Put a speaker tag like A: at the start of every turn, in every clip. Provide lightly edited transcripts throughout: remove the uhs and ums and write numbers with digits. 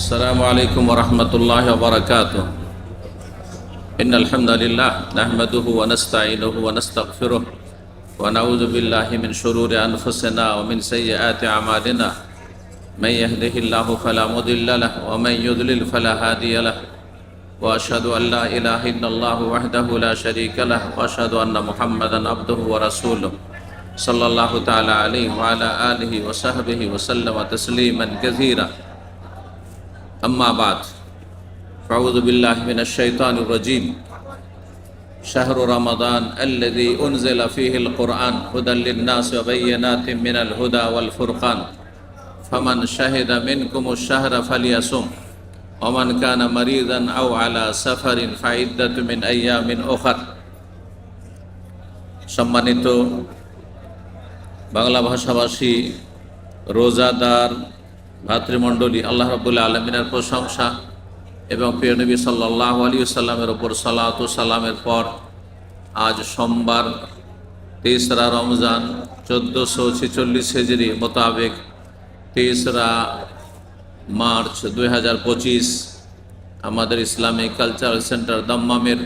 A: السلام عليكم ورحمة الله وبركاته. إن الحمد لله نحمده ونستعينه ونستغفره ونعوذ بالله من شرور أنفسنا ومن سيئات أعمالنا. من يهده الله فلا مضل له ومن يضلل فلا هادي له. وأشهد أن لا إله إلا الله وحده لا شريك له وأشهد أن محمدا عبده ورسوله صلى الله تعالى عليه وعلى آله وصحبه وسلم تسليما كثيرا. أما بعد فأعوذ بالله من الشيطان الرجيم. شهر رمضان الذي أنزل فيه القرآن هدى للناس وبينات من الهدى والفرقان فمن شهد منكم الشهر فليصم ومن كان مريضا أو على سفر فعدة من أيام أخر. সম্মানিত বাংলা ভাষাভাষী রোজাদার ভাতৃমণ্ডলী, আল্লাহ রাব্বুল আলামিনের প্রশংসা এবং প্রিয় নবী সাল্লাল্লাহু আলাইহি ওয়াসাল্লামের ওপর সালাতু সালামের পর আজ সোমবার 3রা রমজান 1446 হিজরি মোতাবেক 3রা মার্চ 2025 আমাদের ইসলামিক কালচারাল সেন্টার দাম্মামের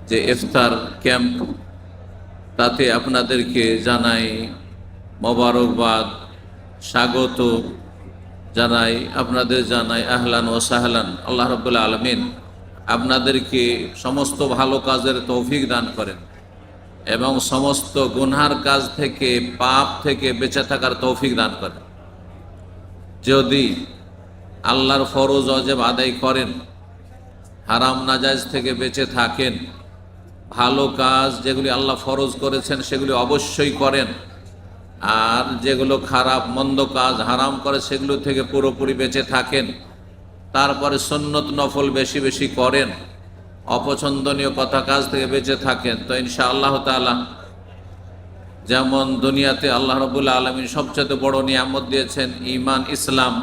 A: যে ইফতার ক্যাম্প, তাতে আপনাদেরকে জানাই মোবারকবাদ, স্বাগত জানাই, আপনাদের জানাই আহলান ও সাহলান। আল্লাহ রাব্বুল আলামিন আপনাদেরকে সমস্ত ভালো কাজের তৌফিক দান করেন এবং সমস্ত গুনহার কাজ থেকে, পাপ থেকে বেঁচে থাকার তৌফিক দান করেন। যদি আল্লাহর ফরজ ওয়াজিব আদায় করেন, হারাম নাজায়েজ থেকে বেঁচে থাকেন, ভালো কাজ যেগুলি আল্লাহ ফরজ করেছেন সেগুলি অবশ্যই করেন, আর যেগুলো খারাপ মন্দ কাজ হারাম করে সেগুলো থেকে পুরোপুরি বেঁচে থাকেন, তারপরে সুন্নত নফল বেশি বেশি করেন, অপছন্দনীয় কথা কাজ থেকে বেঁচে থাকেন, তো ইনশাআল্লাহ তাআলা যেমন দুনিয়াতে আল্লাহ রাব্বুল আলামিন সবচেয়ে বড় নিয়ামত দিয়েছেন ঈমান ইসলাম,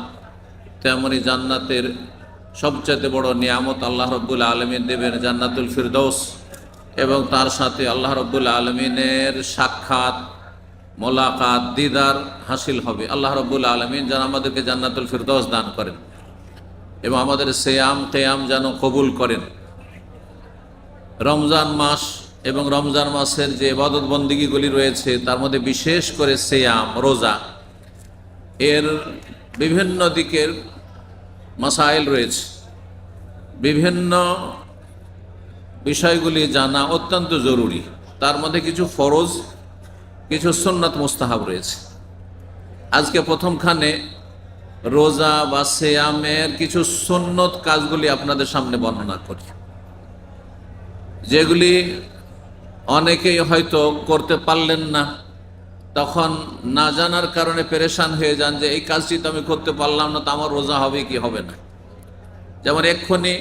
A: তেমনি জান্নাতের সবচেয়ে বড় নিয়ামত আল্লাহ রাব্বুল আলামিন দেবেন জান্নাতুল ফিরদৌস, এবং তার সাথে আল্লাহ রাব্বুল আলামিনের সাক্ষাৎ, মোলাকাত, দিদার হাসিল হবে। আল্লাহ রাব্বুল আলামিন যেন আমাদেরকে জান্নাতুল ফিরদৌস দান করেন এবং আমাদের সিয়াম কিয়াম যেন কবুল করেন। রমজান মাস এবং রমজান মাসের যে ইবাদত বন্দেগীগুলি রয়েছে তার মধ্যে বিশেষ করে সিয়াম, রোজা, এর বিভিন্ন দিকের মাসাইল রয়েছে। বিভিন্ন বিষয়গুলি জানা অত্যন্ত জরুরি। তার মধ্যে কিছু ফরজ, কিছু সুন্নাত মুস্তাহাব রয়েছে। আজকে প্রথমখানে রোজা বা সিয়ামের কিছু সুন্নত কাজগুলি আপনাদের সামনে বর্ণনা করি, যেগুলি অনেকেই হয়তো করতে পারলেন না, তখন না জানার কারণে পেরেশান হয়ে যান যে এই কাজটি তো আমি করতে পারলাম না, তো আমার রোজা হবে কি হবে না। যেমন এক্ষুনি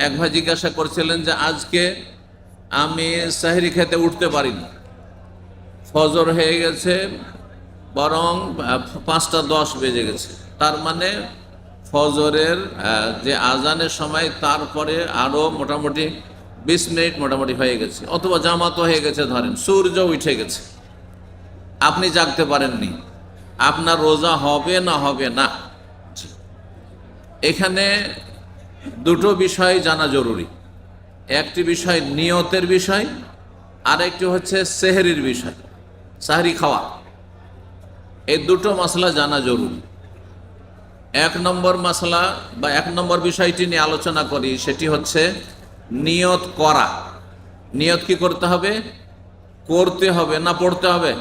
A: এক ভাই জিজ্ঞাসা করছিলেন যে আজকে আমি সাহরি খেতে উঠতে পারিনি, ফজর হয়ে গেছে, বরং 5:10 বেজে গেছে, তার মানে ফজরের যে আজানের সময় তারপরে আরও মোটামুটি 20 মিনিট মোটামুটি হয়ে গেছে, অথবা জামাতও হয়ে গেছে, ধরেন সূর্য উঠে গেছে, আপনি জাগতে পারেননি, আপনার রোজা হবে না হবে না। এখানে দুটো বিষয় জানা জরুরি। একটি বিষয় নিয়তের বিষয়, আর একটি হচ্ছে সেহরির বিষয়, সাহরি খাওয়া। এই দুটো মাসলা জানা জরুরি। 1 নম্বর মাসলা বা 1 নম্বর বিষয়টি নিয়ে আলোচনা করি, সেটি হচ্ছে নিয়ত করা। নিয়ত কি করতে হবে? করতে হবে না পড়তে হবে?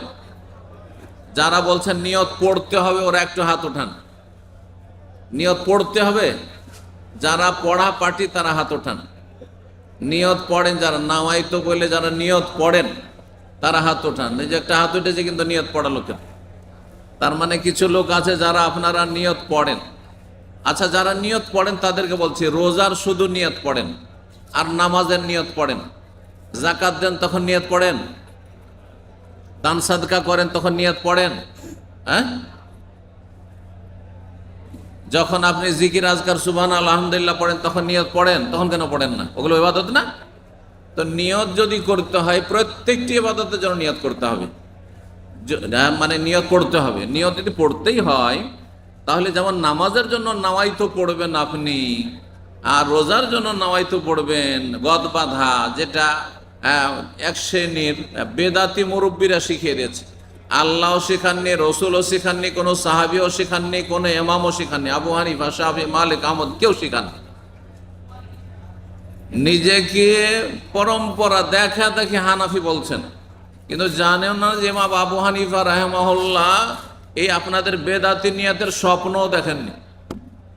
A: যারা বলছেন নিয়ত পড়তে হবে ওরা একটু হাত ওঠান। নিয়ত পড়তে হবে? যারা পড়া পার্টি তারা হাত ওঠান। নিয়ত পড়েন যারা, নাওয়াইতো বলে যারা নিয়ত পড়েন তারা হাত ওঠান। এই যে একটা হাত উঠেছে কিন্তু নিয়ত পড়া লোকের, তার মানে কিছু লোক আছে যারা আপনারা নিয়ত পড়েন। আচ্ছা, যারা নিয়ত পড়েন তাদেরকে বলছি, রোজার শুধু নিয়ত পড়েন আর নামাজের নিয়ত পড়েন। যাকাত দেন তখন নিয়ত পড়েন, দান সাদকা করেন তখন নিয়ত পড়েন, হ্যাঁ? যখন আপনি জিকির আজকার সুবহান আলহামদুলিল্লাহ পড়েন তখন নিয়ত পড়েন, তখন কেন পড়েন না? ওগুলো ইবাদত না? তো নিয়ত যদি করতে হয় প্রত্যেকটি ইবাদতের জন্য নিয়ত করতে হবে, মানে নিয়ত পড়তে হবে। নিয়ত যদি পড়তেই হয় তাহলে যেমন নামাজের জন্য নাওয়াইতো পড়বেন আপনি, আর রোজার জন্য নাওয়াইতো পড়বেন গদ বাঁধা, যেটা এক শ্রেণীর বেদাতি মুরব্বীরা শিখিয়ে দিয়েছে। আল্লাহও শেখাননি, রসুলও শেখাননি, কোনো সাহাবিও শেখাননি, কোনো ইমামও শেখাননি, আবু হানিফা, শাফি, মালিক, আহমদ কেউ শেখাননি। নিজেকে পরম্পরা দেখা দেখি হানাফি বলছেন, কিন্তু জানেন না যে ইমাম আবু হানিফা রাহিমাহুল্লাহ এই আপনাদের বেদাতি নিয়াতের স্বপ্নও দেখেননি।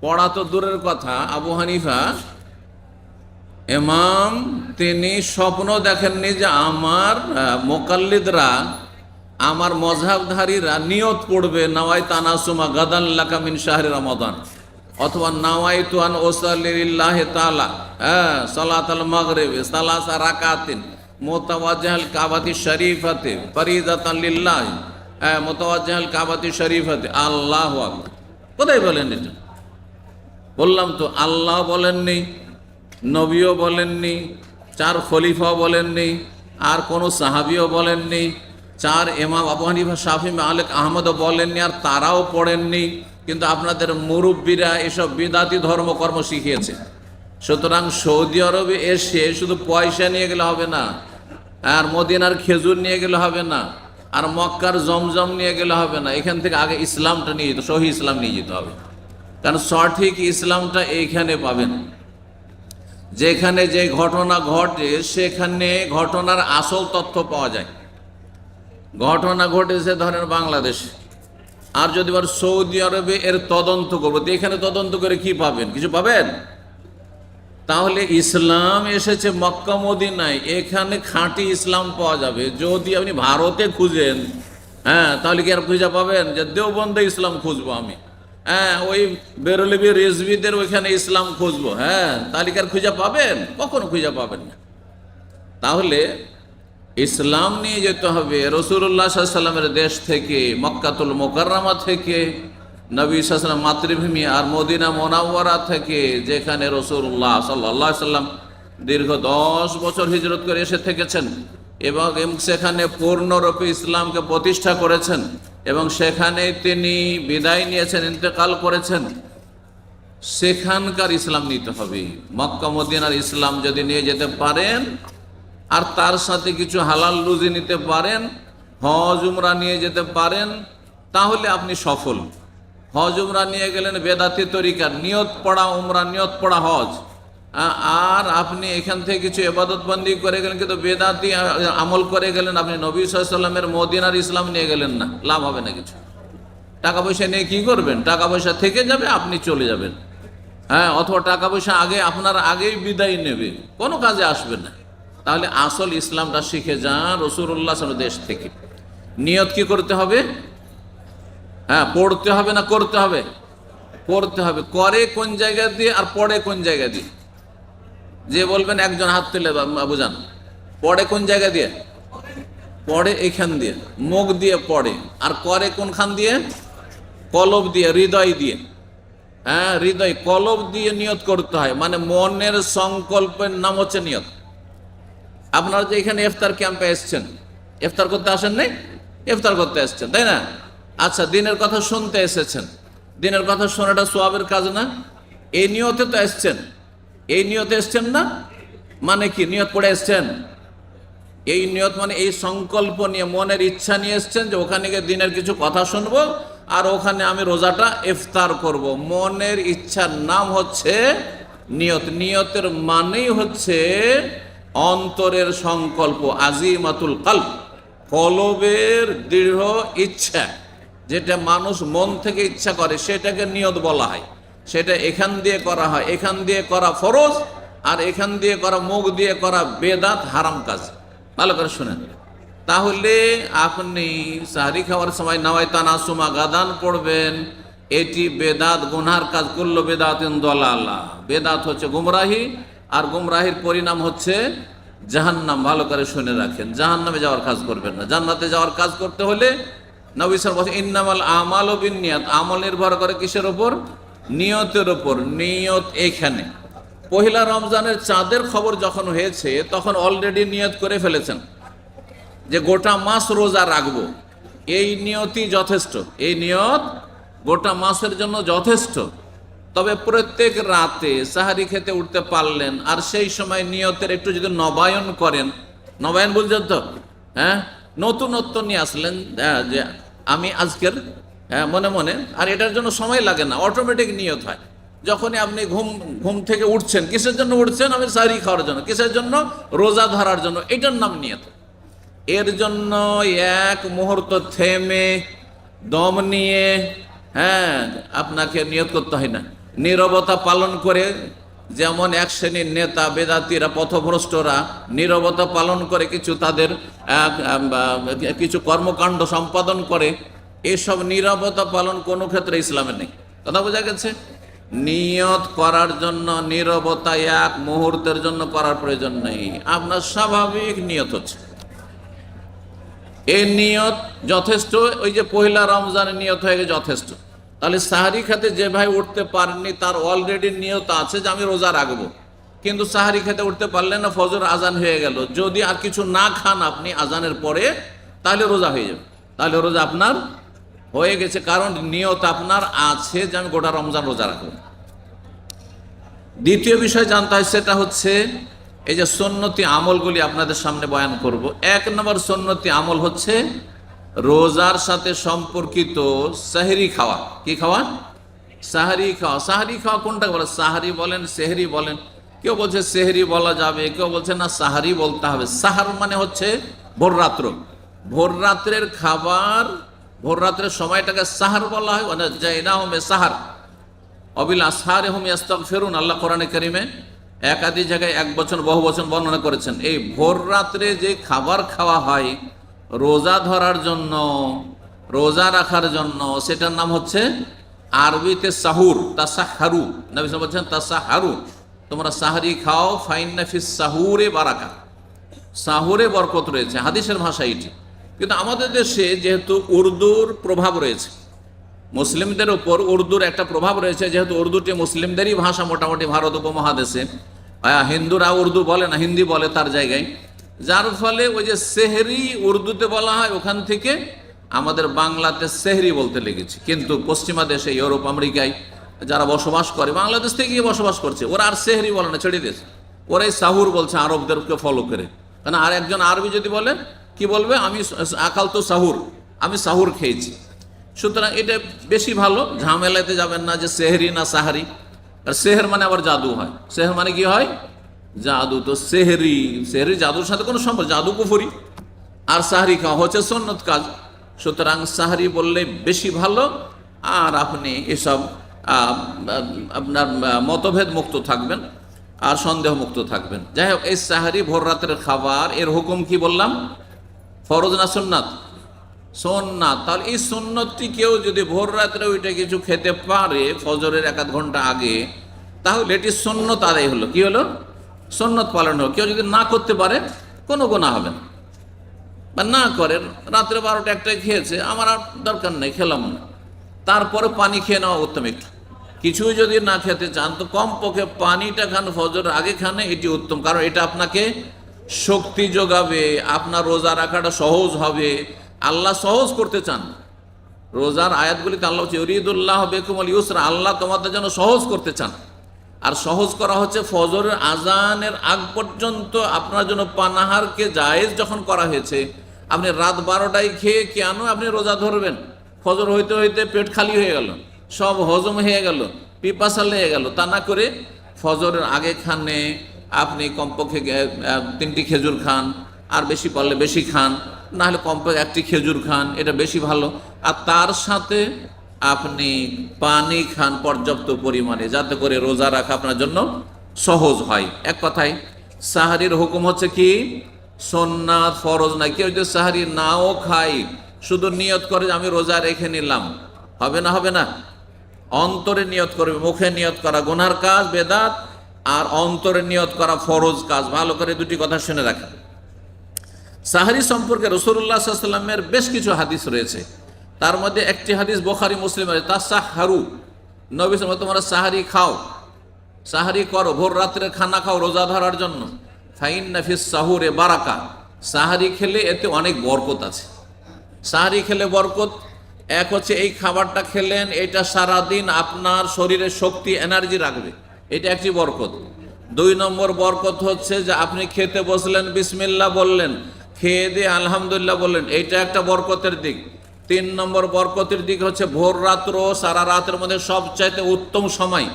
A: পড়া তো দূরের কথা, আবু হানিফা ইমাম তিনি স্বপ্ন দেখেননি যে আমার মোকাল্লিদরা, আমার মযহাবধারীরা নিয়ত পড়বে নাওয়াই তানাসুমা গাদান লাকা মিন শাহরি রমাদান, অথবা নাওয়াইতু আন উসাল্লি লিল্লাহি তাআলা সালাতাল মাগরিব সালাসা রাকাতিন মুতাওয়াজ্জিহাল কাবাতি শরীফাতে ফরিদাতান লিল্লাহ মুতাওয়াজ্জিহাল কাবাতি শরীফাতে। আল্লাহু আকবার। কোথায় বলেন এটা? বললাম তো, আল্লাহ বলেননি, নবীও বলেননি, 4 খলিফাও বলেননি, আর কোনো সাহাবিও বলেননি, 4 ইমাম আবু হানিফা, শাফি, মালিক, আহমদও বলেননি, আর তারাও পড়েননি। কিন্তু আপনাদের মুরব্বীরা এসব বিদাতি ধর্মকর্ম শিখিয়েছে। সুতরাং সৌদি আরবে এসে শুধু পয়সা নিয়ে গেলে হবে না, আর মদিনার খেজুর নিয়ে গেলে হবে না, আর মক্কার জমজম নিয়ে গেলে হবে না। এখান থেকে আগে ইসলামটা নিয়ে যেতে, সহি ইসলাম নিয়ে যেতে হবে। কারণ সঠিক ইসলামটা এইখানে পাবেন। যেখানে যে ঘটনা ঘটে সেখানে ঘটনার আসল তথ্য পাওয়া যায়। ঘটনা ঘটেছে ধরেন বাংলাদেশে, আর যদি আবার সৌদি আরবে এর তদন্ত করবো, তো এখানে তদন্ত করে কি পাবেন? কিছু পাবেন? তাহলে ইসলাম এসেছে মক্কা মদিনায়, এখানে খাঁটি ইসলাম পাওয়া যাবে। যদি আপনি ভারতে খুঁজেন, তাহলে কি আর খুঁজে পাবেন যে দেওবন্দে ইসলাম খুঁজবো আমি, ওই বেরলভী রেজভিদের ওইখানে ইসলাম খুঁজবো, তাহলে কি আর খুঁজে পাবেন? কখনো খুঁজে পাবেন না। তাহলে ইসলাম নিয়ে যেতে হবে রাসূলুল্লাহ সাল্লাল্লাহু আলাইহি ওয়াসাল্লামের দেশ থেকে, মক্কাতুল মুকাররমা থেকে, নবী সাল্লাল্লাহু আলাইহি ওয়াসাল্লাম মাতৃভূমি আর মদিনা মুনাওয়ারা থেকে, যেখানে রাসূলুল্লাহ সাল্লাল্লাহু আলাইহি ওয়াসাল্লাম দীর্ঘ 10 বছর হিজরত করে এসে থেকেছেন এবং সেখানে পূর্ণরূপে ইসলামকে প্রতিষ্ঠা করেছেন, এবং সেখানে তিনি বিদায় নিয়েছেন, ইন্তেকাল করেছেন। সেখানকার ইসলাম নিতে হবে। মক্কা মদিনার ইসলাম যদি নিয়ে যেতে পারেন, আর তার সাথে কিছু হালাল রুজি নিতে পারেন, হজ উমরা নিয়ে যেতে পারেন, তাহলে আপনি সফল। হজ উমরা নিয়ে গেলেন বেদাতি তরিকার, নিয়ত পড়া উমরা, নিয়ত পড়া হজ, আর আপনি এখান থেকে কিছু ইবাদত বন্দি করে গেলেন, কিন্তু বেদাতি আমল করে গেলেন, আপনি নবী সাল্লাল্লাহু আলাইহি ওয়াসাল্লামের মদিনার ইসলাম নিয়ে গেলেন না, লাভ হবে না কিছু। টাকা পয়সা নিয়ে কি করবেন? টাকা পয়সা থেকে যাবে, আপনি চলে যাবেন, অথবা টাকা পয়সা আপনার আগেই বিদায় নেবে, কোনো কাজে আসবে না। তাহলে আসল ইসলামটা শিখে যান রাসূলুল্লাহ সাল্লাল্লাহু আলাইহি ওয়াসাল্লাম দেশ থেকে। নিয়ত কি করতে হবে? পড়তে হবে না করতে হবে? পড়তে হবে। করে কোন জায়গা দিয়ে আর পড়ে কোন জায়গা দিয়ে? যে বলবেন একজন হাত তুলে বুঝান, পড়ে কোন জায়গা দিয়ে? পড়ে এখান দিয়ে, মুখ দিয়ে পড়ে। আর করে কোনখান দিয়ে? কলব দিয়ে, হৃদয় দিয়ে। হৃদয়, কলব দিয়ে নিয়ত করতে হয়, মানে মনের সংকল্পের নাম হচ্ছে নিয়ত। আপনারা যে এখানে ইফতার ক্যাম্পে এসছেন, ইফতার করতে আসেন নাই? ইফতার করতে এসছেন, তাই না? আচ্ছা, দিনের কথা শুনতে এসেছেন, দিনের কথা শোনাটা সওয়াবের কাজ না? এই নিয়তে তো এসছেন, এই নিয়তে এসছেন না? মানে কি নিয়ত পড়ে এসছেন? এই নিয়ত মানে এই সংকল্প নিয়ে, মনের ইচ্ছা নিয়ে এসছেন যে ওখানে গিয়ে দিনের কিছু কথা শুনবো, আর ওখানে আমি রোজাটা ইফতার করব। মনের ইচ্ছার নাম হচ্ছে নিয়ত। নিয়তের মানেই হচ্ছে অন্তরের সংকল্প, আজিমাতুল কলব, কলবের দৃঢ় ইচ্ছা, যেটা মানুষ মন থেকে ইচ্ছা করে সেটাকে নিয়ত বলা হয়। সেটা এখান দিয়ে করা হয়, এখান দিয়ে করা ফরজ, আর এখান দিয়ে করা, মুখ দিয়ে করা বেদাত, হারাম কাজ। ভালো করে শুনেন। তাহলে আপনি সাহরি খাওয়ার সময় নাওয়াইতা নাসুমা গাদান পড়বেন, এটি বেদাত, গুনহার কাজ করলো, বেদাতিন দালালা। বেদাত হচ্ছে গুমরাহি, আর গুমরাহির পরিণাম হচ্ছে জাহান্নাম। ভালো করে শুনে রাখেন, জাহান্নামে যাওয়ার কাজ করবেন না। জান্নাতে যাওয়ার কাজ করতে হলে নবী সাল্লাল্লাহু আলাইহি ওয়াসাল্লাম ইন্নামাল আমালু বিন্নিয়াত, আমল নির্ভর করে কিসের উপর? নিয়তের উপর। নিয়ত এখানে পহিলা রমজানের চাঁদের খবর যখন হয়েছে তখন অলরেডি নিয়ত করে ফেলেছেন যে গোটা মাস রোজা রাখবো। এই নিয়তই যথেষ্ট, এই নিয়ত গোটা মাসের জন্য যথেষ্ট। তবে প্রত্যেক রাতে সাহারি খেতে উঠতে পারলেন, আর সেই সময় নিয়তের একটু যদি নবায়ন করেন, নবায়ন বুঝছেন তো, হ্যাঁ, নতুনত্ব নিয়ে আসলেন, যে আমি আজকের মনে মনে, আর এটার জন্য সময় লাগে না, অটোমেটিক নিয়ত হয়। যখনই আপনি ঘুম থেকে উঠছেন, কিসের জন্য উঠছেন? আমি সাহারি খাওয়ার জন্য। কিসের জন্য? রোজা ধরার জন্য। এটার নাম নিয়ত। এর জন্য এক মুহূর্ত থেমে দম নিয়ে আপনাকে নিয়ত করতে হয় না। নীরবতা পালন করে, যেমন এক শ্রেণীর নেতা বেদাতীরা পথভ্রষ্টরা নীরবতা পালন করে কিছু তাদের কিছু কর্মকাণ্ড সম্পাদন করে, এসব নীরবতা পালন কোনো ক্ষেত্রে ইসলামে নেই। কথা বোঝা গেছে? নিয়ত করার জন্য নীরবতা এক মুহূর্তের জন্য করার প্রয়োজন নেই, আপনার স্বাভাবিক নিয়ত হচ্ছে, এই নিয়ত যথেষ্ট। ওই যে পহিলা রমজানের নিয়ত হয়ে গেছে যথেষ্ট। তাহলে সাহারি খেতে যে ভাই উঠতে পারেননি, তার অলরেডি নিয়ত আছে যে আমি রোজা রাখবো, কিন্তু সাহারি খেতে উঠতে পারলেন না, ফজর আজান হয়ে গেল। যদি আর কিছু না খান আপনি আজানের পরে, তাহলে রোজা হয়ে যাবে, তাহলে রোজা আপনার হয়ে গেছে, কারণ নিয়ত আপনার আছে যে আমি গোটা রমজান রোজা রাখবো। দ্বিতীয় বিষয় জানতে হয়, সেটা হচ্ছে এই যে সুন্নতি আমলগুলি আপনাদের সামনে বয়ান করব। এক নম্বর সুন্নতি আমল হচ্ছে রোজার সাথে সম্পর্কিত সাহরি খাওয়া। কি খাওয়া? সাহারি খাওয়া। সাহারি খাওয়া কোনটাকে বলে? সাহারি বলেন, সেহরি বলেন। কেউ বলছে সেহরি বলা যাবে, কেউ বলছে না সাহারি বলতে হবে। সাহার মানে হচ্ছে ভোর রাত্র, ভোর রাত্রের খাবার, ভোর রাত্রের সময়টাকে সাহার বলা হয়। মানে সাহার অবিল আসহারে হুম ইস্তাগফিরুন, আল্লাহ কোরআনে কারিমে একাধিক জায়গায় এক বচন বহু বচন বর্ণনা করেছেন। এই ভোর রাত্রে যে খাবার খাওয়া হয় রোজা ধরার জন্য, রোজা রাখার জন্য, সেটার নাম হচ্ছে আরবিতে সাহুর, তাসাহারু। নবী সাল্লাল্লাহু আলাইহি ওয়াসাল্লাম বলছেন তাসাহারু, তোমরা সাহারি খাও, ফাইন্না ফিস সাহুরে বারাকা, সাহুরে বরকত রয়েছে, হাদিসের ভাষা এটি। কিন্তু আমাদের দেশে যেহেতু উর্দুর প্রভাব রয়েছে, মুসলিমদের উপর উর্দুর একটা প্রভাব রয়েছে, যেহেতু উর্দুটি মুসলিমদেরই ভাষা মোটামুটি ভারত উপমহাদেশে, হিন্দুরা উর্দু বলে না, হিন্দি বলে তার জায়গায়, যার ফলে ওই যে সেহরি উর্দুতে বলা হয়, ওখান থেকে আমাদের বাংলাতে সেহরি বলতে লেগেছে। কিন্তু পশ্চিমা দেশে, ইউরোপ আমেরিকায় যারা বসবাস করে, বাংলাদেশ থেকে গিয়ে বসবাস করছে, ওরা আর সেহরি বলে না, ছেড়ে দিয়েছে, ওরাই সাহুর বলছে আরবদেরকে ফলো করে। কারণ আর একজন আরবি যদি বলে, কি বলবে? আমি আকাল তো সাহুর, আমি সাহুর খেয়েছি। সুতরাং এটা বেশি ভালো, ঝামেলাতে যাবেন না যে সেহরি না সাহারি। আর সেহের মানে আবার জাদু হয়, সেহের মানে কি হয়? জাদু। তো সেহরি, সেহরি জাদুর সাথে কোনো সম্পর্ক? জাদু কুফরি। আর সাহারি খাওয়া হচ্ছে সুন্নত কাজ। সুতরাং সাহারি বললে বেশি ভালো, আর আপনি এসব আপনার মতভেদ মুক্ত থাকবেন আর সন্দেহ মুক্ত থাকবেন। যাই হোক, এই সাহারি ভোর রাতের খাবার, এর হুকুম কি বললাম? ফরজ না সুন্নাত? সুন্নাত। তাহলে এই সুন্নতটি কেউ যদি ভোর রাত্রে ওইটা কিছু খেতে পারে ফজরের এক আধ ঘন্টা আগে, তাহলে এটি সুন্নত আদায় হলো। কি হলো? সুন্নত পালন হলো। কেউ যদি না করতে পারে, কোনো গুনাহ হবে না। বা না করেন, রাত্রে 12টা 1টায় খেয়েছে, আমার আর দরকার নেই, খেলাম না, তারপরে পানি খেয়ে নেওয়া উত্তম। একটু কিছুই যদি না খেতে চান, তো কমপক্ষে পানিটা খান, ফজরের আগে খানে, এটি উত্তম। কারণ এটা আপনাকে শক্তি যোগাবে, আপনার রোজা রাখাটা সহজ হবে। আল্লাহ সহজ করতে চান। রোজার আয়াতগুলিতে আল্লাহ ইউরিদুল্লাহ বিকুমুল ইউসরা, আল্লাহ তোমাদের জন্য সহজ করতে চান। আর সহজ করা হচ্ছে ফজরের আজানের আগ পর্যন্ত আপনার জন্য পানাহারকে জায়েজ যখন করা হয়েছে। আপনি রাত 12টায় খেয়ে কেন আপনি রোজা ধরবেন? ফজর হইতে হইতে পেট খালি হয়ে গেল, সব হজম হয়ে গেল, পিপাসা লেগে গেল। তা না করে ফজরের আগে খানে আপনি কমপক্ষে 3টি খেজুর খান, আর বেশি পারলে বেশি খান, না হলে কমপক্ষে 1টি খেজুর খান, এটা বেশি ভালো। আর তার সাথে আপনি পানি খান পর্যাপ্ত পরিমাণে, যাতে করে রোজা রাখা আপনার জন্য সহজ হয়। এক কথায় সাহারির হুকুম হচ্ছে কি? সুন্নাত, ফরজ না। কেউ যদি সাহারি নাও খায়, শুধু নিয়ত করে যে আমি রোজা রেখে নিলাম, হবে না? হবে না। অন্তরে নিয়ত করবে। মুখে নিয়ত করা গুনার কাজ, বেদাত, আর অন্তরে নিয়ত করা ফরজ কাজ। ভালো করে দুটি কথা শুনে রাখেন। সাহারি সম্পর্কে রাসূলুল্লাহ সাল্লাল্লাহু আলাইহি ওয়াসাল্লামের বেশ কিছু হাদিস রয়েছে। তার মধ্যে একটি হাদিস বুখারী মুসলিমের, তাসাহারু, নবী সাল্লাল্লাহু আলাইহি ওয়াসাল্লাম তোমরা সাহারি খাও, সাহারি করো, ভোর রাত্রে খানা খাও রোজা ধরার জন্য। ফাইন্না ফিস সাহুরে বারাকা, সাহারি খেলে এতে অনেক বরকত আছে। সাহারি খেলে বরকত, এক হচ্ছে এই খাবারটা খেলেন, এটা সারাদিন আপনার শরীরে শক্তি এনার্জি রাখবে, এটা একটি বরকত। 2 নম্বর বরকত হচ্ছে যে আপনি খেতে বসলেন, বিসমিল্লাহ বললেন, খেয়ে দিয়ে আলহামদুলিল্লাহ বললেন, এইটা একটা বরকতের দিক। 3 নম্বর বরকতের দিক হচ্ছে ভোর রাত্র, সারা রাতের মধ্যে সবচাইতে উত্তম সময়।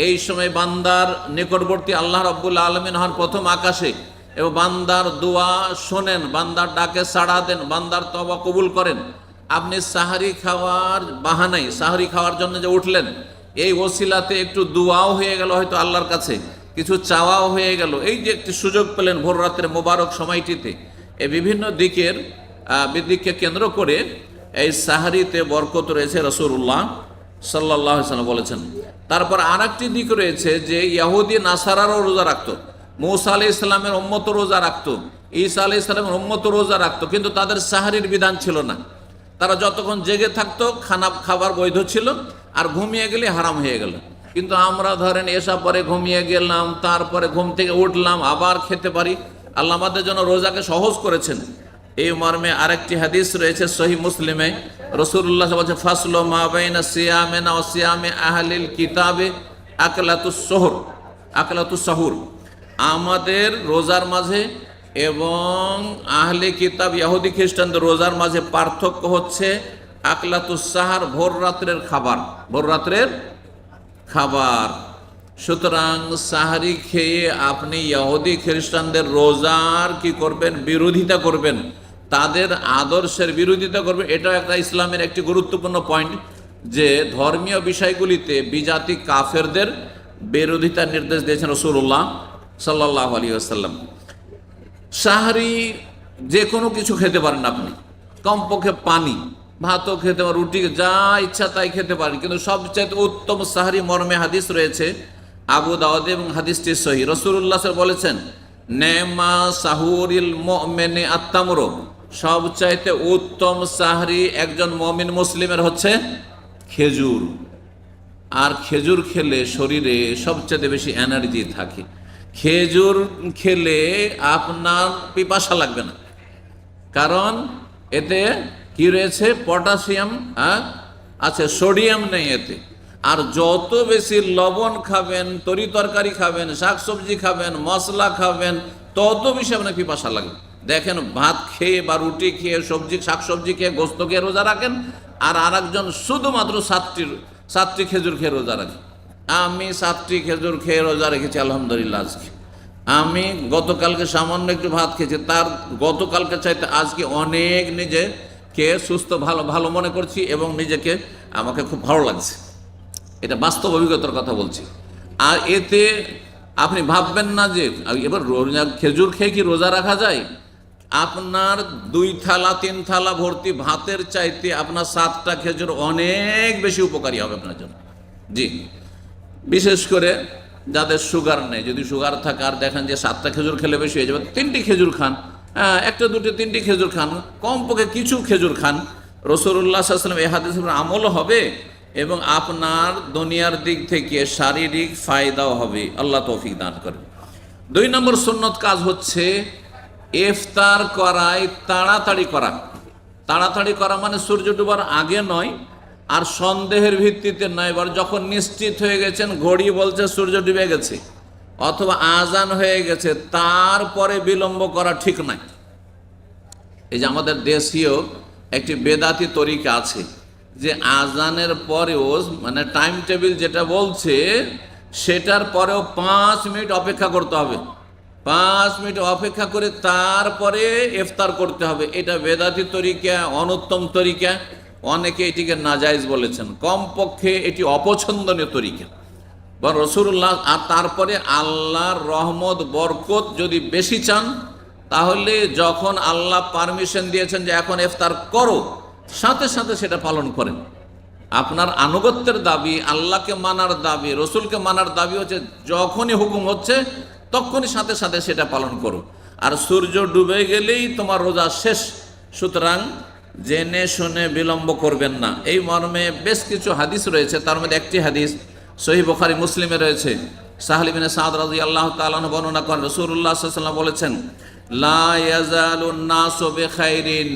A: এই সময় বান্দার নিকটবর্তী আল্লাহ রাব্বুল আলামিন হন প্রথম আকাশে, এবং বান্দার দোয়া শোনেন, বান্দার ডাকে সাড়া দেন, বান্দার তওবা কবুল করেন। আপনি সাহারি খাওয়ার বাহানায়, সাহারি খাওয়ার জন্য যে উঠলেন, এই ওসিলাতে একটু দোয়াও হয়ে গেল, হয়তো আল্লাহর কাছে কিছু চাওয়াও হয়ে গেল, এই যে একটি সুযোগ পেলেন ভোর রাতের মোবারক সময়টিতে। এই বিভিন্ন দিককে কেন্দ্র করে এই সাহারিতে বরকত রয়েছে, রাসূলুল্লাহ সাল্লাল্লাহু আলাইহি ওয়াসাল্লাম বলেছেন। তারপর আর একটি দিক রয়েছে যে ইহুদি নাসারারও রোজা রাখতো, মূসা আলাইহিস সালামের উম্মত রোজা রাখতো, ঈসা আলাইহিস সালামের উম্মত রোজা রাখতো, কিন্তু তাদের সাহারির বিধান ছিল না। তারা যতক্ষণ জেগে থাকতো খাবার বৈধ ছিল, আর ঘুমিয়ে গেলে হারাম হয়ে গেল। কিন্তু আমরা ধরেন এসব পরে ঘুমিয়ে গেলাম, তারপরে ঘুম থেকে উঠলাম, আবার খেতে পারি। আল্লাহ আমাদের জন্য রোজাকে সহজ করেছেন। এই মর্মে আরেকটি হাদিস রয়েছে সহিহ মুসলিমে, রাসূলুল্লাহ বলেছেন, ফাসলু মা বাইনা সিয়ামিনা ওয়া সিয়ামি আহলিল কিতাবে আকলাতুস সাহুর। আমাদের রোজার মাঝে এবং আহলে কিতাব ইহুদি খ্রিস্টানদের রোজার মাঝে পার্থক্য হচ্ছে আকলাতুস সাহার, ভোর রাত্রের খাবার, ভোর রাত্রের খাবার। সুতরাং সাহারি খেয়ে আপনি ইহুদি খ্রিস্টানদের রোজার কি করবেন? বিরোধিতা করবেন, তাদের আদর্শের বিরোধিতা করবেন। এটাও একটা ইসলামের একটি গুরুত্বপূর্ণ পয়েন্ট, যে ধর্মীয় বিষয়গুলিতে বিজাতি কাফেরদের বিরোধিতার নির্দেশ দিয়েছেন রাসূলুল্লাহ সাল্লাল্লাহু আলাইহি ওয়াসাল্লাম। সাহারি যে কোনো কিছু খেতে পারেন আপনি, কমপক্ষে পানি, ভাতও খেতে পারেন, রুটি, যা ইচ্ছা তাই খেতে পারেন। কিন্তু সবচেয়ে উত্তম সাহারি মর্মে হাদিস রয়েছে আবু দাউদ এবং হাদিসটি সহিহ। রাসূলুল্লাহ বলেছেন, নেমা সাহুরিল মুমিনি আত-তামরু, সবচাইতে উত্তম সাহারি একজন মুমিন মুসলিমের হচ্ছে খেজুর। আর খেজুর খেলে শরীরে সবচেয়ে বেশি এনার্জি থাকে। খেজুর খেলে আপনার পিপাসা লাগবে না, কারণ এতে কি রয়েছে? পটাশিয়াম আছে, সোডিয়াম নেই এতে। আর যত বেশি লবণ খাবেন, তরি তরকারি খাবেন, শাকসবজি খাবেন, মশলা খাবেন, তত বেশি আপনার পিপাসা লাগবে। দেখেন, ভাত খেয়ে বা রুটি খেয়ে, শাকসবজি খেয়ে, গোস্ত খেয়ে রোজা রাখেন, আর আরেকজন শুধুমাত্র 7টি খেজুর খেয়ে রোজা রাখে। আমি 7টি খেজুর খেয়ে রোজা রেখেছি আলহামদুলিল্লাহ। আজকে আমি গতকালকে সামান্য একটু ভাত খেয়েছি, তার গতকালকে চাইতে আজকে অনেক নিজেকে সুস্থ ভালো মনে করছি, এবং নিজেকে আমাকে খুব ভালো লাগছে। এটা বাস্তব অভিজ্ঞতার কথা বলছি। আর এতে আপনি ভাববেন না যে এবার খেজুর খেয়ে কি রোজা রাখা যায়। আপনার 2 থালা 3 থালা ভর্তি ভাতের চাইতে আপনার 7টা খেজুর অনেক বেশি উপকারী হবে আপনার জন্য। জি, বিশেষ করে যাদের সুগার নেই, যদি সুগার থাকে আর দেখেন যে 7টা খেজুর খেলে বেশি হয়ে যাবে, 3টি খেজুর খান, 1টা 2টা 3টি খেজুর খান, কমপক্ষে কিছু খেজুর খান। রাসূলুল্লাহ সাল্লাল্লাহু আলাইহি ওয়াসাল্লাম এই হাদিসের আমলও হবে, এবং আপনার দুনিয়ার দিক থেকে শারীরিক ফায়দাও হবে। আল্লাহ তৌফিক দান করেন। 2 নম্বর সুন্নত কাজ হচ্ছে ইফতার করায় তাড়াতাড়ি করা। তাড়াতাড়ি করা মানে সূর্য ডোবার আগে নয়, আর সন্দেহের ভিত্তিতে নয়, এবার যখন নিশ্চিত হয়ে গেছেন, ঘড়ি বলছে সূর্য ডুবে গেছে অথবা আজান হয়ে গেছে, তারপরে বিলম্ব করা ঠিক নয়। এই যে আমাদের দেশীয় একটি বেদাতি তরিকা আছে, যে আজানের পরেও মানে টাইম টেবিল যেটা বলছে সেটার পরেও 5 মিনিট অপেক্ষা করতে হবে, 5 মিনিট অপেক্ষা করে তারপরে ইফতার করতে হবে। এটা বেদাতি তরিকা, অনুত্তম তরিকা। অনেকে এটিকে নাজায়েজ বলেছেন, কমপক্ষে এটি অপছন্দনীয় তরিকা। বা রাসূলুল্লাহ, আর তারপরে আল্লাহর রহমত বরকত যদি বেশি চান, তাহলে যখন আল্লাহ পারমিশন দিয়েছেন যে এখন ইফতার করো, সাথে সাথে সেটা পালন করেন। আপনার আনুগত্যের দাবি, আল্লাহকে মানার দাবি, রসুলকে মানার দাবি হচ্ছে যখনই হুকুম হচ্ছে তখনই সাথে সাথে সেটা পালন করো। আর সূর্য ডুবে গেলেই তোমার রোজা শেষ। সুতরাং জেনে শুনে বিলম্ব করবেন না। এই মর্মে বেশ কিছু হাদিস রয়েছে, তার মধ্যে একটি হাদিস সহিহ বুখারী মুসলিমে রয়েছে। সাহল ইবনে সাদ রাদিয়াল্লাহু তাআলা আনহু বর্ণনা করেন, রাসূলুল্লাহ সাল্লাল্লাহু আলাইহি ওয়াসাল্লাম বলেছেন, লা ইয়াজালুন নাসু বিখাইরিন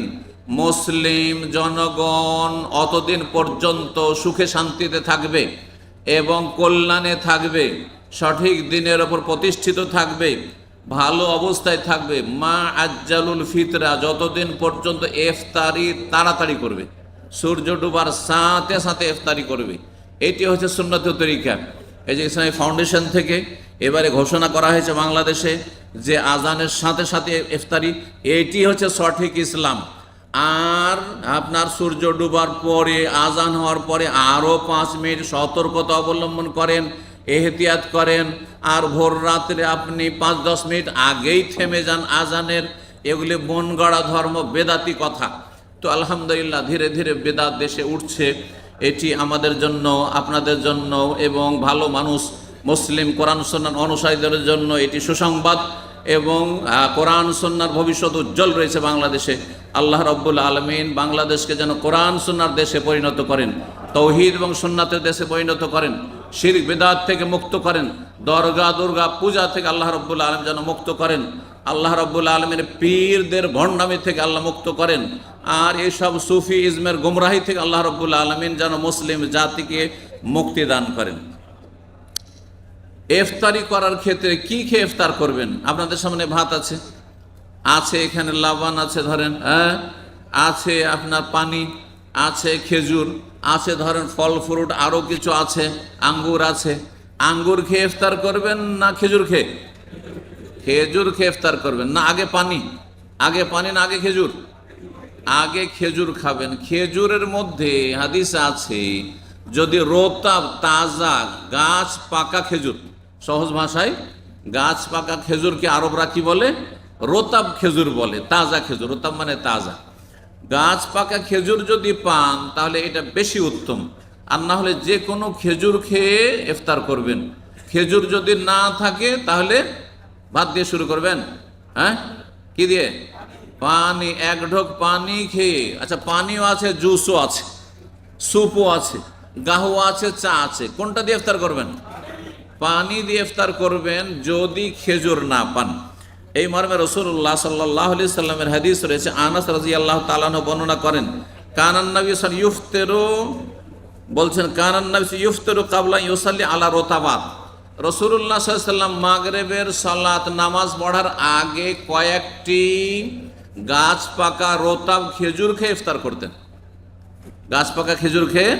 A: মুসলিম জনগণ অতদিন পর্যন্ত সুখে শান্তিতে থাকবে এবং কল্যাণে থাকবে, সঠিক দিনের ওপর প্রতিষ্ঠিত থাকবে, ভালো অবস্থায় থাকবে। মা আজ্জালুল ফিতরা, যতদিন পর্যন্ত ইফতারি তাড়াতাড়ি করবে, সূর্য ডুবার সাথে সাথে ইফতারি করবে। এটি হচ্ছে সুন্নত তরিকা। এই যে ইসলামী ফাউন্ডেশন থেকে এবারে ঘোষণা করা হয়েছে বাংলাদেশে যে আজানের সাথে সাথে ইফতারি, এটি হচ্ছে সঠিক ইসলাম। আর আপনার সূর্য ডুবার পরে, আজান হওয়ার পরে আরও 5 মিনিট সতর্কতা অবলম্বন করেন, এহতিয়াত করেন, আর ভোর রাত্রে আপনি 5-10 মিনিট আগেই থেমে যান আজানের, এগুলি মন গড়া ধর্ম, বেদাতি কথা। তো আলহামদুলিল্লাহ ধীরে ধীরে বেদাত দেশে উঠছে। এটি আমাদের জন্য, আপনাদের জন্য এবং ভালো মানুষ মুসলিম কোরআন সুন্নাহ অনুসারীদের জন্য এটি সুসংবাদ। এবং কোরআন সুন্নাহর ভবিষ্যৎ উজ্জ্বল রয়েছে বাংলাদেশে। আল্লাহ রাব্বুল আলামিন বাংলাদেশকে যেন কোরআন সুন্নাহর দেশে পরিণত করেন, তৌহিদ এবং সুন্নাতের দেশে পরিণত করেন, শিরক বিদআত থেকে মুক্ত করেন, দরগা দুর্গা পূজা থেকে আল্লাহ রাব্বুল আলামিন যেন মুক্ত করেন, আল্লাহ রাব্বুল আলামিনের পীরদের ভণ্ডামি থেকে আল্লাহ মুক্ত করেন, আর এইসব সুফি ইজমের গুমরাহি থেকে আল্লাহ রাব্বুল আলামিন যেন মুসলিম জাতিকে মুক্তি দান করেন। ইফতারি করার ক্ষেত্রে কি খেয়ে ইফতার করবেন? আপনাদের সামনে ভাত আছে, আছে এখানে লাবান আছে, ধরেন আছে আপনার পানি, আছে খেজুর, আছে ধরেন ফল ফ্রুট, আরও কিছু আছে, আঙ্গুর আছে। আঙ্গুর খেয়ে ইফতার করবেন না খেজুর খেয়ে? খেজুর খেয়ে ইফতার করবেন না আগে পানি? আগে পানি না আগে খেজুর? আগে খেজুর খাবেন। খেজুরের মধ্যে হাদিস আছে, যদি রোতাব তাজা গাছ পাকা খেজুর, সহজ ভাষায় গাছ পাকা খেজুরকে আরবরা কি বলে? রোতাব খেজুর বলে, তাজা খেজুর। রোতাব মানে তাজা। গাছ পাকা খেজুর যদি পান তাহলে এটা বেশি উত্তম, আর না হলে যে কোনো খেজুর খেয়ে ইফতার করবেন। খেজুর যদি না থাকে তাহলে ভাত দিয়ে শুরু করবেন। কি দিয়ে? পানি, 1 ঢোক পানি খেয়ে। আচ্ছা, পানিও আছে, জুসও আছে, স্যুপও আছে, গাহুয়া আছে, চা আছে, কোনটা দিয়ে ইফতার করবেন? পানি দিয়ে ইফতার করবেন যদি খেজুর না পান। এই মর্মে রাসূলুল্লাহ সাল্লাল্লাহু আলাইহি সাল্লামের হাদিস রয়েছে। আনাস রাদিয়াল্লাহু তাআলা আনহু বর্ণনা করেন, কানান নবী সাল্লাল্লাহু আলাইহি ইফতারু, বলছেন কানান নবী ইফতারু ক্বাবলা ইউসাল্লি আলা রতাবাত। রাসূলুল্লাহ সাল্লাল্লাহু আলাইহি সাল্লাম মাগরিবের সালাত নামাজ পড়ার আগে কয়েকটি গাছ পাকা রতাব খেজুর খেয়ে ইফতার করতেন। গাছ পাকা খেজুর খেয়ে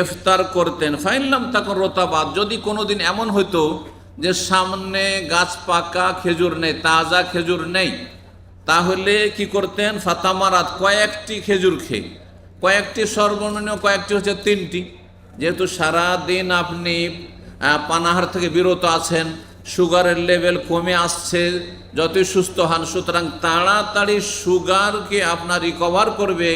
A: ইফতার করতেন। ফাইনলাম তাকুন রতাবাত, যদি কোনোদিন এমন হতো যে সামনে গাছ পাকা খেজুর নেই, তাজা খেজুর নেই, তাহলে কি করতেন? ফাতামারাত, কয়েকটি খেজুর খেয়ে, কয়েকটি সর্বনিম্ন কয়েকটি হচ্ছে 3টি। যেহেতু সারা দিন আপনি পানাহার থেকে বিরত আছেন, সুগারের লেভেল কমে আসছে, যতই সুস্থ হন, সুতরাং তাড়াতাড়ি সুগারকে আপনার রিকভার করবে,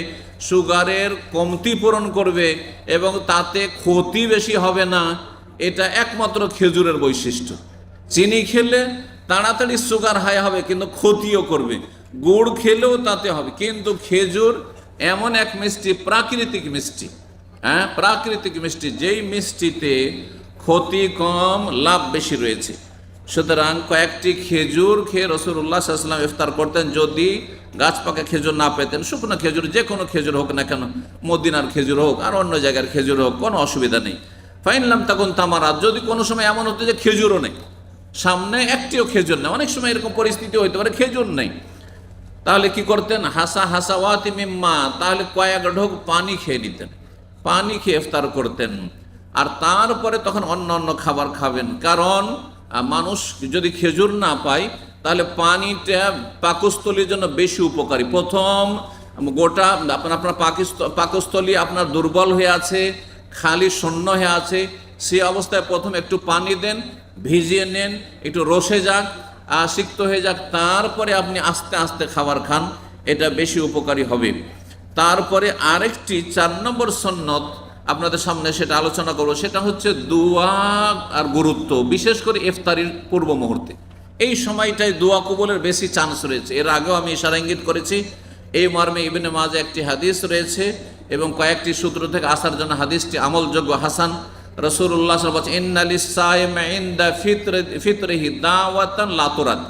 A: সুগারের কমতি পূরণ করবে এবং তাতে ক্ষতি বেশি হবে না, এটা একমাত্র খেজুরের বৈশিষ্ট্য। চিনি খেলে তাড়াতাড়ি সুগার হাই হবে কিন্তু ক্ষতিও করবে, গুড় খেলেও তাতে হবে, কিন্তু খেজুর এমন এক মিষ্টি, প্রাকৃতিক মিষ্টি, প্রাকৃতিক মিষ্টি, যেই মিষ্টিতে ক্ষতি কম, লাভ বেশি রয়েছে। সুতরাং কয়েকটি খেজুর খেয়ে রাসূলুল্লাহ সাল্লাল্লাহু আলাইহি ওয়াসাল্লাম ইফতার করতেন। যদি গাছ পাকা খেজুর না পেতেন, শুকনো খেজুর, যে কোনো খেজুর হোক না কেন, মদিনার খেজুর হোক আর অন্য জায়গার খেজুর হোক, কোনো অসুবিধা নেই। ফাইনলাম তাকুন তামারাত, যদি কোনো সময় এমন হতো যে খেজুরও নেই, সামনে একটিও খেজুর নেই, অনেক সময় এরকম পরিস্থিতি হইতে পারে খেজুর নেই, তাহলে কি করতেন? হাসাওয়াতি মিম্মা, তাহলে কয়েক ঢোক পানি খেয়ে নিতেন, পানি খেয়ে ইফতার করতেন। আর তারপরে তখন অন্য অন্য খাবার খাবেন, কারণ মানুষ যদি খেজুর না পায় তাহলে পানিটা পাকস্থলীর জন্য বেশি উপকারী। প্রথম গোটা আপনার পাকস্থলী আপনার দুর্বল হয়ে আছে, খালি শূন্য হয়ে আছে, সে অবস্থায় প্রথম একটু পানি দেন, ভিজিয়ে নেন, একটু রসে যাক, সিক্ত হয়ে যাক, তারপরে আপনি আস্তে আস্তে খাবার খান, এটা বেশি উপকারী হবে। তারপরে আরেকটি 4 নম্বর সুন্নত আপনাদের সামনে সেটা আলোচনা করবো, সেটা হচ্ছে দোয়া আর গুরুত্ব, বিশেষ করে ইফতারির পূর্ব মুহূর্তে। এই সময়টায় দোয়া কবুলের বেশি চান্স রয়েছে। এর আগেও আমি ইশারা ইঙ্গিত করেছি, এই মর্মে ইবনে মাজাহ একটি হাদিস রয়েছে এবং কয়েকটি সূত্র থেকে আসার জন্য হাদিসটি আমলযোগ্য, হাসান। রাসূলুল্লাহ সাল্লাল্লাহু আলাইহি ওয়াসাল্লাম ইন্না লিস-সাইমি ইনদা ফিতরিহি দাওয়াতান লা তুরাদ,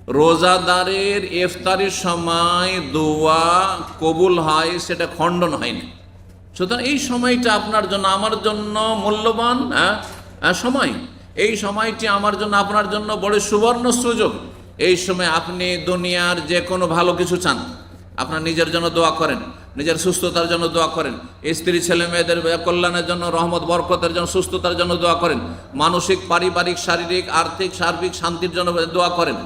A: রোজাদারের ইফতারির সময় দোয়া কবুল হয়, সেটা খণ্ডন হয়নি। সুতরাং এই সময়টা আপনার জন্য আমার জন্য মূল্যবান সময়। এই সময়টি আমার জন্য আপনার জন্য বড় সুবর্ণ সুযোগ। এই সময় আপনি দুনিয়ার যে কোনো ভালো কিছু চান, আপনার নিজের জন্য দোয়া করেন, নিজের সুস্থতার জন্য দোয়া করেন, স্ত্রী ছেলে মেয়েদের কল্যাণের জন্য, রহমত বরকতের জন্য, সুস্থতার জন্য দোয়া করেন, মানসিক পারিবারিক শারীরিক আর্থিক সার্বিক শান্তির জন্য দোয়া করেন,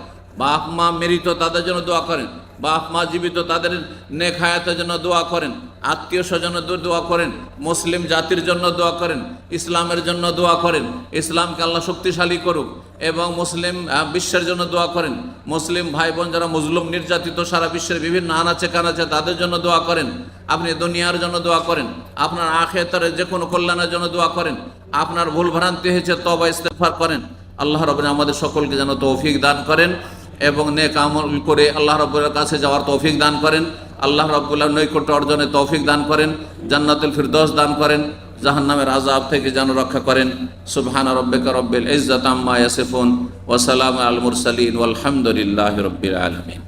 A: বাপ মা মৃত তাদের জন্য দোয়া করেন, বাপ মা জীবিত তাদের নেক হায়াতের জন্য দোয়া করেন, আত্মীয় স্বজনের দোয়া করেন, মুসলিম জাতির জন্য দোয়া করেন, ইসলামের জন্য দোয়া করেন, ইসলামকে আল্লাহ শক্তিশালী করুক, এবং মুসলিম বিশ্বের জন্য দোয়া করেন, মুসলিম ভাই বোন যারা মজলুম নির্যাতিত সারা বিশ্বের বিভিন্ন আনাচে কানাচে তাদের জন্য দোয়া করেন, আপনি দুনিয়ার জন্য দোয়া করেন, আপনার আখিরাতের যে কোনো কল্যাণের জন্য দোয়া করেন, আপনার ভুল ভ্রান্তি হয়েছে তওবা ইস্তেগফার করেন। আল্লাহ রাব্বুল আমাদের সকলকে যেন তৌফিক দান করেন এবং নেক আমল করে আল্লাহ রাব্বুলের কাছে যাওয়ার তৌফিক দান করেন, আল্লাহ রাব্বুলের নৈকট্য অর্জনে তৌফিক দান করেন, জান্নাতুল ফিরদৌস দান করেন, জাহান্নামের আযাব থেকে যেন রক্ষা করেন। সুবহান রাব্বিকা রব্বিল ইজ্জাতি আম্মা ইয়াসিফুন ওয়া সালামুন আলাল মুরসালিন ওয়াল হামদুলিল্লাহি রাব্বিল আলামিন।